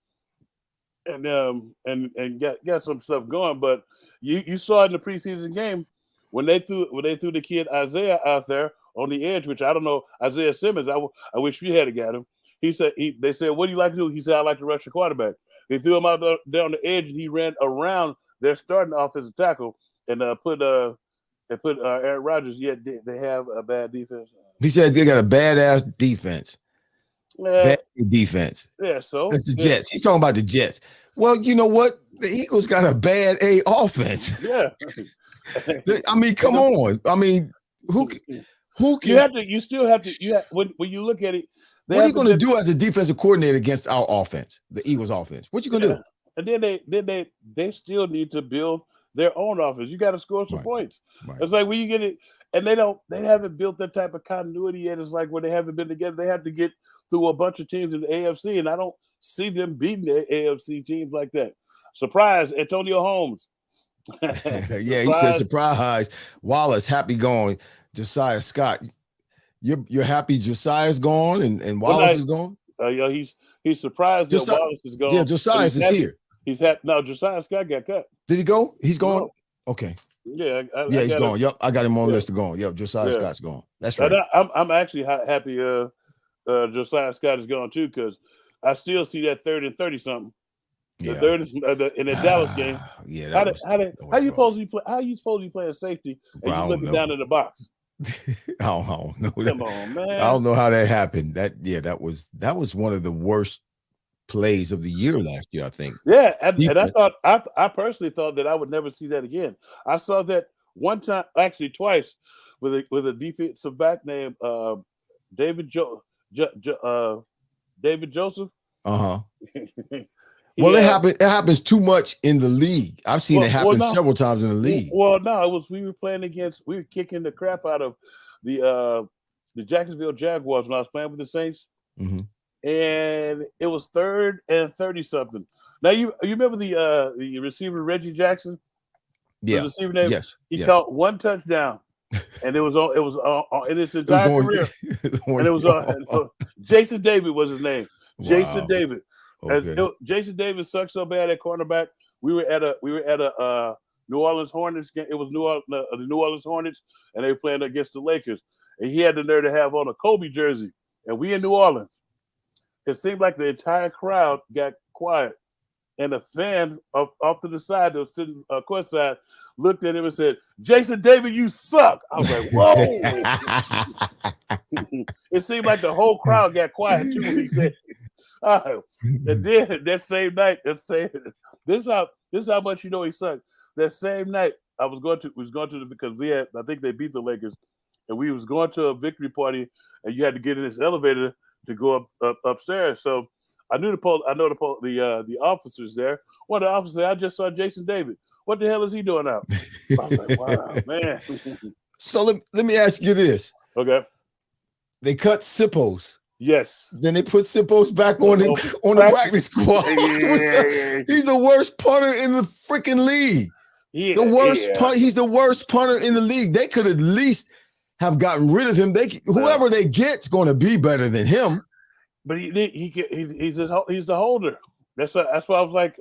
and got some stuff going. But you saw in the preseason game. When they threw the kid Isaiah out there on the edge, which I don't know, Isaiah Simmons, I wish we had got him. They said, "What do you like to do?" He said, "I like to rush the quarterback." They threw him out down the edge, and he ran around their starting offensive tackle and put Aaron Rodgers. Yet they have a bad defense. He said they got a badass defense. Bad defense. Yeah, so that's the Jets. He's talking about the Jets. Well, you know what? The Eagles got a bad offense. Yeah. I mean, come on. I mean, who Who can? You still have to. When you look at it, what are you going to do as a defensive coordinator against our offense, the Eagles' offense? What you going to do? And then they still need to build their own offense. You got to score some points. Right. It's like when you get it, and they haven't built that type of continuity yet. It's like when they haven't been together. They have to get through a bunch of teams in the AFC, and I don't see them beating the AFC teams like that. Surprise, Antonio Holmes. Yeah, he said surprise. Wallace, happy going. Josiah Scott, you're happy Josiah's gone and Wallace is gone? Yeah, he's surprised that Wallace is gone. Yeah, Josiah is here. He's happy. No, Josiah Scott got cut. Did he go? He's gone? No. Okay. Yeah, he's gone. Yep, I got him on the list to go. Yep, Josiah Scott's gone. That's right. I'm actually happy Josiah Scott is gone too, because I still see that 3rd and 30 something. The third is, in the Dallas game. Yeah, how you supposed to play? How you supposed to be playing safety and you looking down in the box? I don't know. Come on, man. I don't know how that happened. That was one of the worst plays of the year last year, I think. Yeah, and I personally thought that I would never see that again. I saw that one time, actually twice, with a defensive back named David Joseph. Well, it happens too much in the league. I've seen it happen several times in the league. Well, no, we were kicking the crap out of the Jacksonville Jaguars when I was playing with the Saints. Mm-hmm. And it was 3rd and 30 something. Now you remember the receiver Reggie Jackson? Yeah. The receiver name? Yes. He caught one touchdown, and it was in his entire career. And it was Jason David was his name. Wow. Jason David. Okay. Jason Davis sucked so bad at cornerback. We were at a New Orleans Hornets game. It was the New Orleans Hornets, and they were playing against the Lakers. And he had the nerve to have on a Kobe jersey. And we in New Orleans. It seemed like the entire crowd got quiet, and a fan off to the side that was sitting courtside looked at him and said, "Jason David, you suck." I was like, "Whoa!" It seemed like the whole crowd got quiet too when he said. And then that same night, this is how much you know he sucked. That same night, we was going to because I think they beat the Lakers, and we was going to a victory party, and you had to get in this elevator to go upstairs. So I know the officers there. One of the officers said, "I just saw Jason David. What the hell is he doing out?" I was like, "Wow, man." So let me ask you this. Okay. They cut Siposs. Yes. Then they put Siposs back on the practice squad. He's the worst punter in the freaking league. He's the worst punter in the league. They could at least have gotten rid of him. Whoever they get's going to be better than him. But he's the holder. That's why I was like,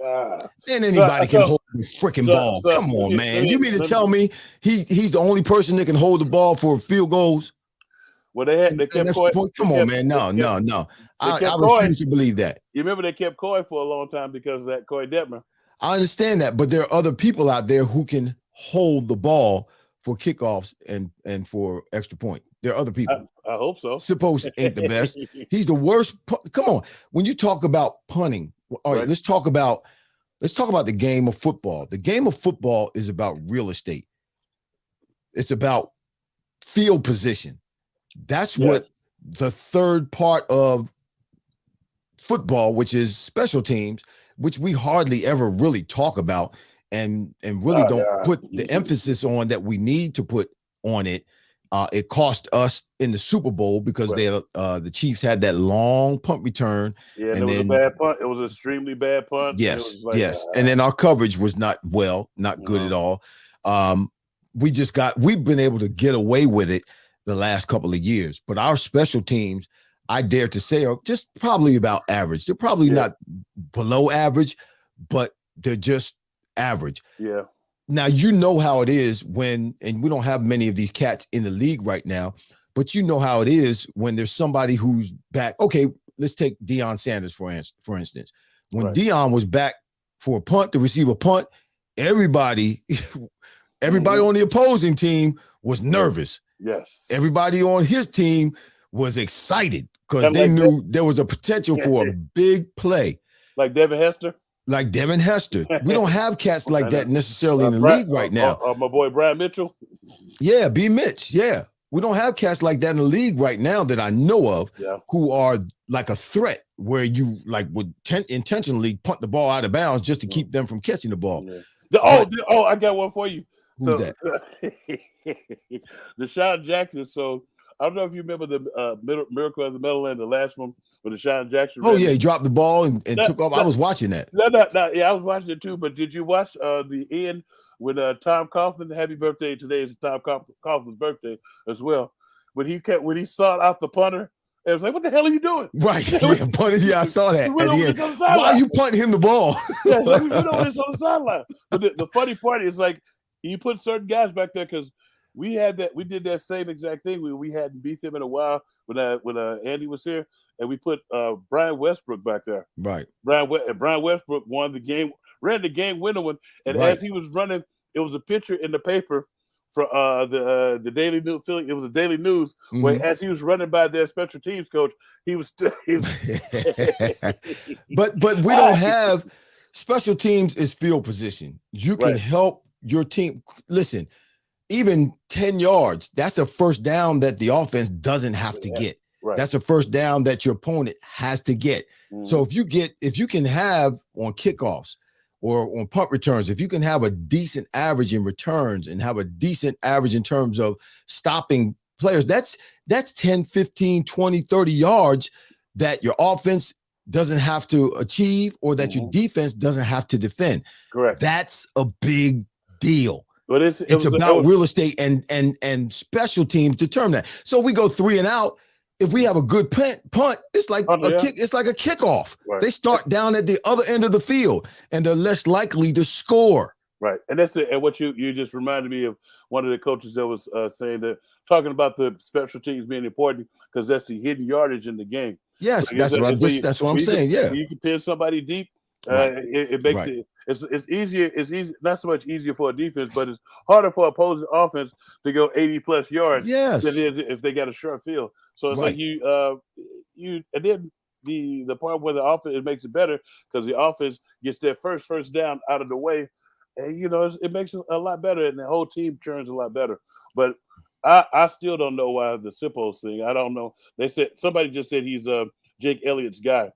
and anybody can hold the freaking ball. Come on, man. You mean to tell me he's the only person that can hold the ball for field goals? Well, they kept Coy. Come on, man. No. I refuse to believe that. You remember they kept Coy for a long time because of that Coy Detmer. I understand that, but there are other people out there who can hold the ball for kickoffs and for extra point. There are other people. I hope so. Siposs ain't the best. He's the worst. Come on. When you talk about punting, all right, let's talk about the game of football. The game of football is about real estate. It's about field position. That's what the third part of football, which is special teams, which we hardly ever really talk about and really don't put the emphasis on that we need to put on it. It cost us in the Super Bowl because the Chiefs had that long punt return. Yeah, and it was a bad punt. It was an extremely bad punt. Yes, and then our coverage was not good at all. We've been able to get away with it the last couple of years, but our special teams, I dare to say, are just probably about average. They're probably not below average, but they're just average. Yeah. Now, you know how it is and we don't have many of these cats in the league right now, but you know how it is when there's somebody who's back. Okay, let's take Deion Sanders, for instance. When Deion was back for a punt, to receive a punt, everybody on the opposing team was nervous. Yes. Everybody on his team was excited because they knew there was a potential for a big play. Like Devin Hester? Like Devin Hester. We don't have cats like that necessarily in the league right now. My boy Brian Mitchell? Yeah, B. Mitch. Yeah. We don't have cats like that in the league right now that I know of Yeah. who are like a threat where you like would intentionally punt the ball out of bounds just to keep them from catching the ball. Yeah. I got one for you. Who's that? Deshaun Jackson. So I don't know if you remember the Miracle at the Meadowland, the last one with Deshaun Jackson. Oh, yeah, he dropped the ball and took off. I was watching that. No, yeah, I was watching it too. But did you watch the end when Tom Coughlin? Happy birthday! Today is Tom Coughlin's birthday as well. When he sought out the punter, it was like, "What the hell are you doing?" Right, yeah, punter. Yeah, I saw that. At the end. Why are you punting him the ball? Yeah, so we went over this on the sideline. But the funny part is like you put certain guys back there because we did that same exact thing. We hadn't beat him in a while when Andy was here, and we put Brian Westbrook back there. Right. Brian Westbrook won the game, ran the game winner one, and as he was running, it was a picture in the paper for the Daily News. It was the Daily News where as he was running by their special teams coach, he was still. But we don't have special teams is field position. You can help your team. Listen. Even 10 yards, that's a first down that the offense doesn't have to get. Right. That's a first down that your opponent has to get. So if you can have on kickoffs or on punt returns, if you can have a decent average in returns and have a decent average in terms of stopping players, that's 10, 15, 20, 30 yards that your offense doesn't have to achieve or that your defense doesn't have to defend. Correct. That's a big deal. But it's about real estate and special teams determine that. So we go 3 and out. If we have a good punt, it's like kick. It's like a kickoff. Right. They start down at the other end of the field, and they're less likely to score. Right, and that's it. And what you just reminded me of one of the coaches that was saying that talking about the special teams being important because that's the hidden yardage in the game. Yes, that's what I'm saying. Yeah, you can pin somebody deep. It makes it. It's easier. It's easy, not so much easier for a defense, but it's harder for opposing offense to go 80+ yards. Yes, than it is if they got a short field. So it's like you and then the part where the offense it makes it better because the offense gets their first down out of the way, and it makes it a lot better, and the whole team turns a lot better. But I still don't know why the Siposs thing. I don't know. Somebody just said he's Jake Elliott's guy.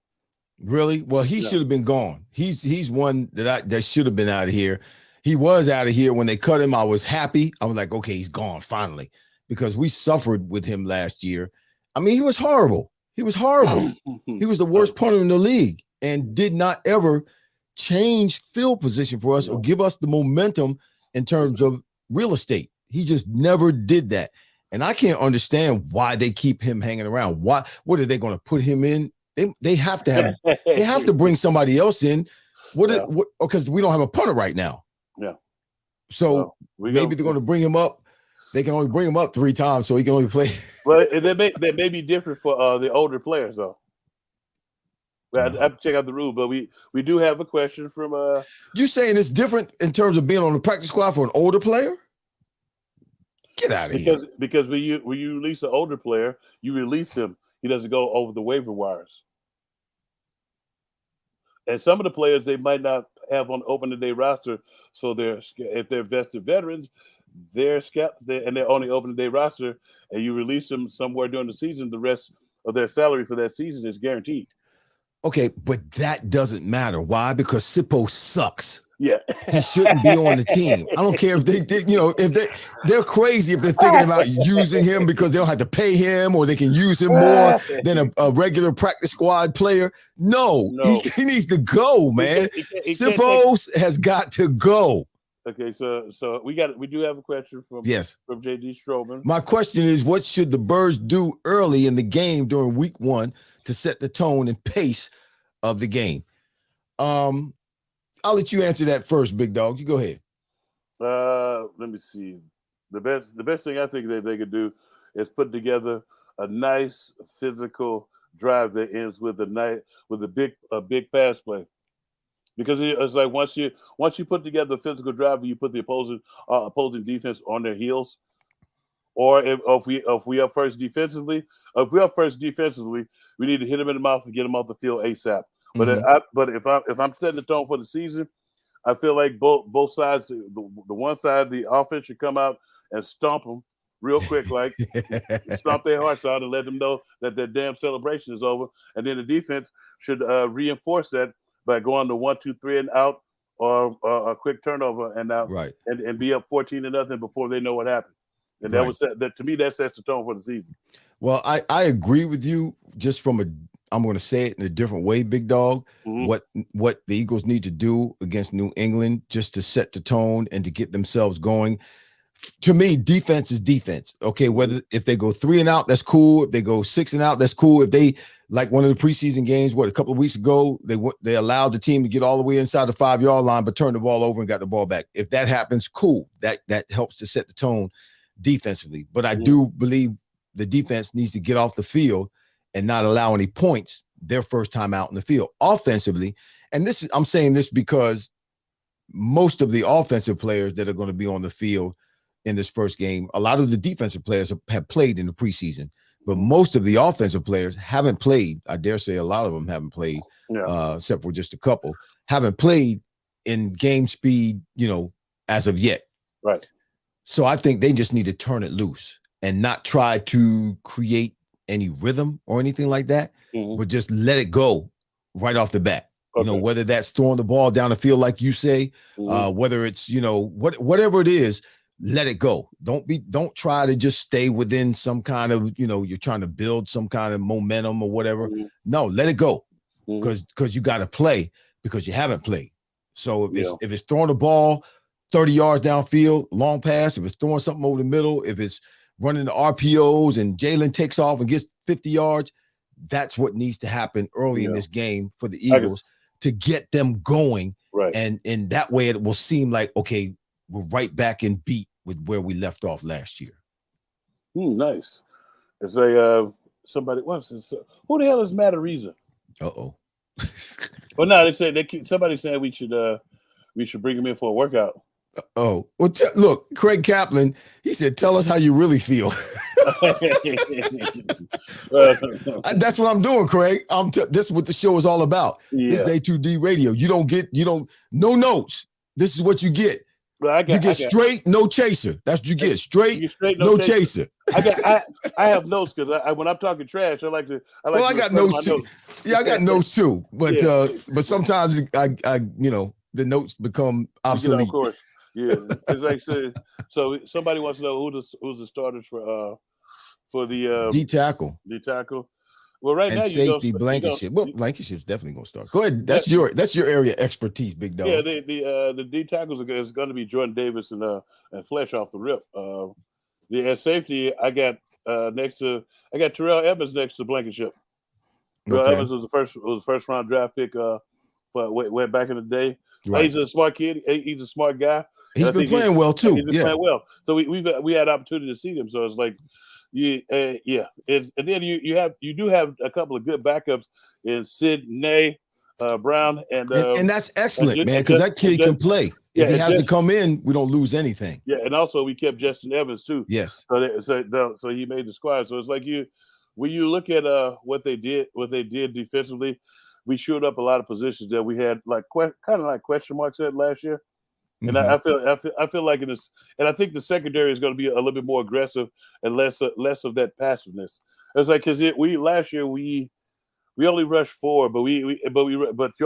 Really? Well, he should have been gone. He's one that should have been out of here. He was out of here when they cut him. I was happy. I was like, okay, he's gone finally, because we suffered with him last year. I mean, he was horrible. He was horrible. He was the worst punter in the league and did not ever change field position for us or give us the momentum in terms of real estate. He just never did that. And I can't understand why they keep him hanging around. What are they going to put him in? They have to bring somebody else in. Because we don't have a punter right now. Yeah. So maybe they're going to bring him up. They can only bring him up 3 times, so he can only play. Well, that may be different for the older players, though. I have to check out the rule, but we do have a question from. You saying it's different in terms of being on the practice squad for an older player? Get out of here. Because when you release an older player, you release him. He doesn't go over the waiver wires. And some of the players they might not have on opening day roster, so if they're vested veterans, they're scouts and they're only opening day roster, and you release them somewhere during the season, the rest of their salary for that season is guaranteed. Okay, but that doesn't matter. Why? Because Siposs sucks. Yeah, he shouldn't be on the team. I don't care if they did, if they're crazy if they're thinking about using him because they don't have to pay him or they can use him more than a regular practice squad player. No. He needs to go, man. Siposs has got to go. Okay, so we do have a question from JD Stroman. My question is, what should the Birds do early in the game during week 1 to set the tone and pace of the game? I'll let you answer that first, big dog. You go ahead. Let me see. The best thing I think that they could do is put together a nice physical drive that ends with a big pass play. Because it's like once you put together a physical drive, you put the opposing defense on their heels. Or if we up first defensively, we need to hit them in the mouth and get them off the field ASAP. But if I'm setting the tone for the season, I feel like both sides, the one side, the offense should come out and stomp them, real quick, like stomp their hearts out and let them know that their damn celebration is over. And then the defense should reinforce that by going to 1, 2, 3 and out, or a quick turnover and out, right, and be up 14-0 before they know what happened. And right. that to me, that sets the tone for the season. Well, I agree with you. Just from I'm going to say it in a different way, Big Dog. Mm-hmm. What the Eagles need to do against New England, just to set the tone and to get themselves going. To me, defense is defense. Okay, whether if they go 3 and out, that's cool. If they go 6 and out, that's cool. If they, like one of the preseason games, a couple of weeks ago, they allowed the team to get all the way inside the 5-yard line, but turned the ball over and got the ball back. If that happens, cool. That helps to set the tone defensively. But I do believe the defense needs to get off the field and not allow any points their first time out in the field. Offensively, and I'm saying this because most of the offensive players that are going to be on the field in this first game, a lot of the defensive players have played in the preseason, but most of the offensive players haven't played. I dare say a lot of them haven't played, except for just a couple, haven't played in game speed, as of yet. Right. So I think they just need to turn it loose and not try to create any rhythm or anything like that, but just let it go right off the bat. Okay. Whether that's throwing the ball down the field, like you say, whether it's, whatever it is, let it go. Don't try to just stay within some kind of, you're trying to build some kind of momentum or whatever. No, let it go, because you got to play, because you haven't played. So if it's throwing the ball 30 yards downfield, long pass, if it's throwing something over the middle, if it's running the RPOs and Jalen takes off and gets 50 yards, that's what needs to happen early in this game for the Eagles to get them going. Right. And in that way, it will seem like, okay, we're right back in beat with where we left off last year. Nice. It's somebody, who the hell is Matt Ariza? Uh-oh. Well, no, they said somebody said we should bring him in for a workout. Oh, well, look, Craig Kaplan, he said, tell us how you really feel. That's what I'm doing, Craig. This is what the show is all about. Yeah. This is A2D radio. No notes. This is what you get. Well, you get straight, no chaser. That's what you get. Straight, no chaser. I have notes, because when I'm talking trash, I got notes too. Yeah, I got notes too. But sometimes the notes become obsolete. Of course. Yeah, it's like so. Somebody wants to know who's the starters for the D tackle. Well, right and now safety Blankenship. Well, Blankenship's definitely gonna start. Go ahead. That's your area of expertise, Big Dog. Yeah, the D tackles is going to be Jordan Davis and Flesh off the rip. The safety I got Terrell Evans next to Blankenship. Terrell Evans was the first round draft pick way back in the day. Right. He's a smart kid. He's a smart guy. He's been playing well too. He's been playing well. So we had opportunity to see him. So it's like, and then you do have a couple of good backups in Sidney Brown and that's excellent, man, because that kid can play. If he has to come in, we don't lose anything. Yeah, and also we kept Justin Evans too. Yes. So he made the squad. So it's like when you look at what they did defensively, we shored up a lot of positions that we had kind of like question marks at last year. And I feel like in this, and I think the secondary is going to be a little bit more aggressive and less of that passiveness. It's like, because last year we only rushed 4, but you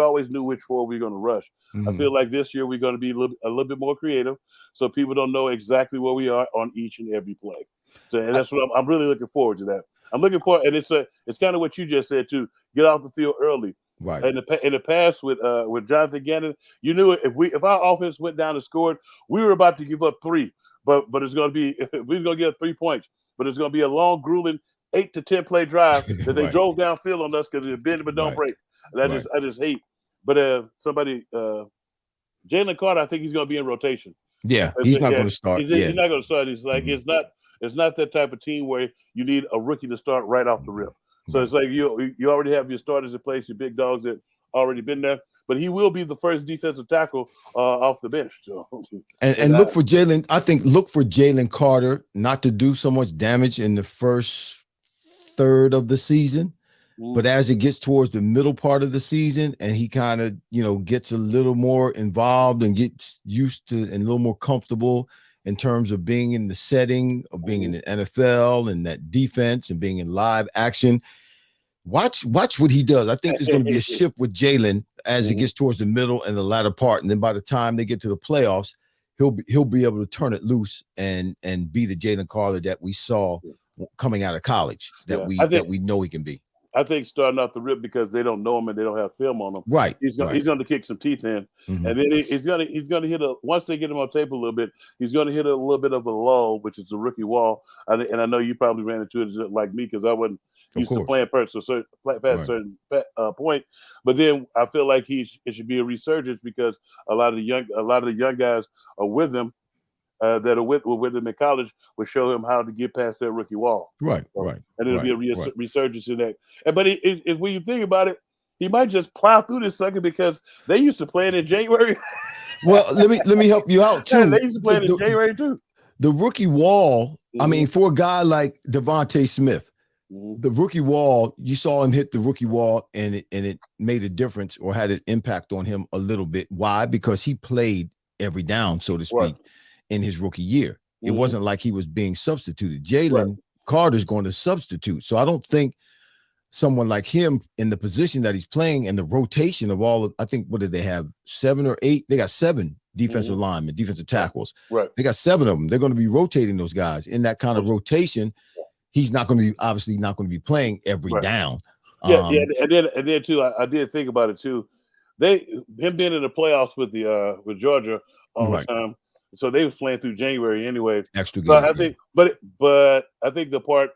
always knew which 4 we were going to rush. I feel like this year we're going to be a little bit more creative, so people don't know exactly where we are on each and every play. So, and that's what I'm really looking forward to. That I'm looking for, and it's kind of what you just said too. Get off the field early. Right. In the past with Jonathan Gannon, you knew if our offense went down and scored, we were about to give up 3. But it's going to be we're going to get 3 points. But it's going to be a long, grueling 8 to 10 play drive that they drove downfield on us because it's bend but don't break. And I just hate. But Jalen Carter, I think he's going to be in rotation. Yeah, he's not going to start. He's not going to start. He's like it's not that type of team where you need a rookie to start right off the rip. So it's like you already have your starters in place, your big dogs that already been there. But he will be the first defensive tackle off the bench. So. And look for Jalen. I think look for Jalen Carter not to do so much damage in the first third of the season. But as it gets towards the middle part of the season and he kind of, gets a little more involved and gets used to and a little more comfortable in terms of being in the setting of being in the NFL and that defense and being in live action. Watch what he does. I think there's going to be a shift with Jalen as it gets towards the middle and the latter part. And then by the time they get to the playoffs, he'll be able to turn it loose and be the Jalen Carter that we saw coming out of college that we know he can be. I think starting off the rip because they don't know him and they don't have film on him. Right. He's going to kick some teeth in, and then he's going to hit once they get him on tape a little bit, he's going to hit a little bit of a lull, which is a rookie wall. And I know you probably ran into it like me because I wasn't used to playing past a certain point. But then I feel like it should be a resurgence because a lot of the young guys are with him. That are with him in college will show him how to get past that rookie wall. Right. And it'll be a resurgence in that. But if when you think about it, he might just plow through this sucker because they used to play it in January. Well, let me help you out too. Yeah, they used to play it in January too. The rookie wall. I mean, for a guy like DeVonta Smith, the rookie wall, you saw him hit the rookie wall, and it made a difference or had an impact on him a little bit. Why? Because he played every down, so to speak. Right. In his rookie year, it wasn't like he was being substituted. Jalen Carter's going to substitute. So I don't think someone like him in the position that he's playing and the rotation of I think, what did they have? 7 or 8? They got 7 defensive linemen, defensive tackles. Right. They got 7 of them. They're going to be rotating those guys in that kind of rotation. He's not going to be obviously not going to be playing every down. And then too, I did think about it too. Him being in the playoffs with Georgia all the time. So they was playing through January anyway. Extra game. So I think, but I think the part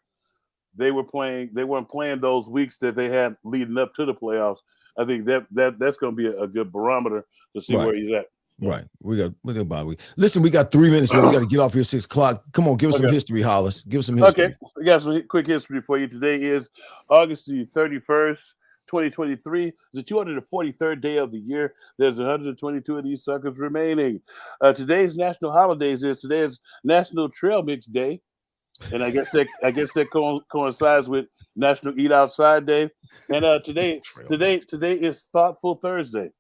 they weren't playing those weeks that they had leading up to the playoffs. I think that's going to be a good barometer to see where he's at. Right. We got about a week. Listen, we got 3 minutes, man. We got to get off here 6 o'clock. Come on, give us some history, Hollis. Give us some history. Okay, we got some quick history for you. Today is August the 31st. 2023 is the 243rd day of the year. There's 122 of these suckers remaining. Today's national holidays today is National Trail Mix Day, and I guess that coincides with National Eat Outside Day. And today is Thoughtful Thursday.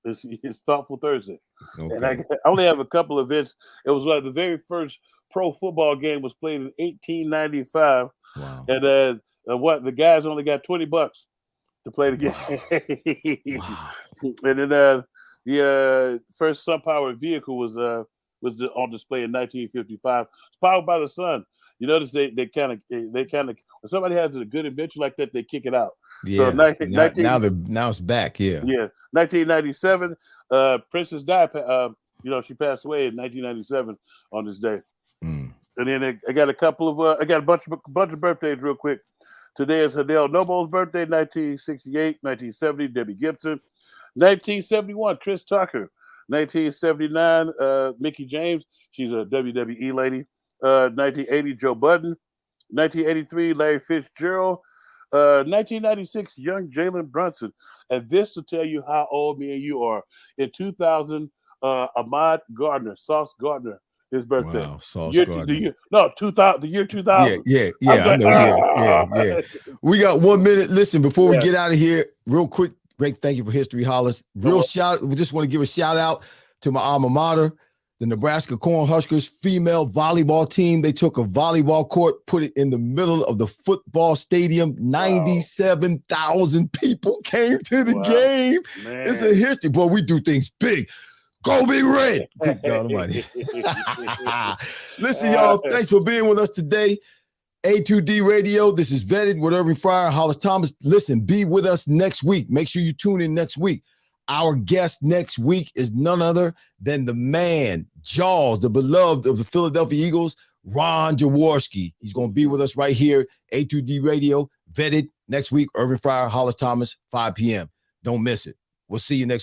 It's Thoughtful Thursday. Okay. And I only have a couple of events. It was like the very first pro football game was played in 1895. Wow. And the guys only got $20 to play the game. Wow. And then the first sun-powered vehicle was on display in 1955. It's powered by the sun. You notice they kind of when somebody has a good invention like that, they kick it out. Yeah. So now it's back. Yeah. Yeah. 1997, Princess Di, she passed away in 1997 on this day. And then I got a bunch of birthdays real quick. Today is Hideo Nobo's birthday, 1968, 1970, Debbie Gibson, 1971, Chris Tucker, 1979, Mickey James, she's a WWE lady, 1980, Joe Budden, 1983, Larry Fitzgerald, 1996, young Jalen Brunson. And this to tell you how old me and you are. In 2000, Ahmad Gardner, Sauce Gardner, his birthday. Wow, Sauce Gardner. The year 2000. Yeah. I know. Yeah. We got 1 minute. Listen, before we get out of here, real quick, great. Thank you for history, Hollis. We just want to give a shout out to my alma mater, the Nebraska Cornhuskers female volleyball team. They took a volleyball court, put it in the middle of the football stadium. 97,000 people came to the game. Man. It's a history. Boy, we do things big. Go Big Red. Good God Almighty. Listen, y'all, thanks for being with us today. A2D Radio. This is Vetted with Irving Fryar, Hollis Thomas. Listen, be with us next week. Make sure you tune in next week. Our guest next week is none other than the man, Jaws, the beloved of the Philadelphia Eagles, Ron Jaworski. He's going to be with us right here, A2D Radio, Vetted next week. Irving Fryar, Hollis Thomas, 5 p.m. Don't miss it. We'll see you next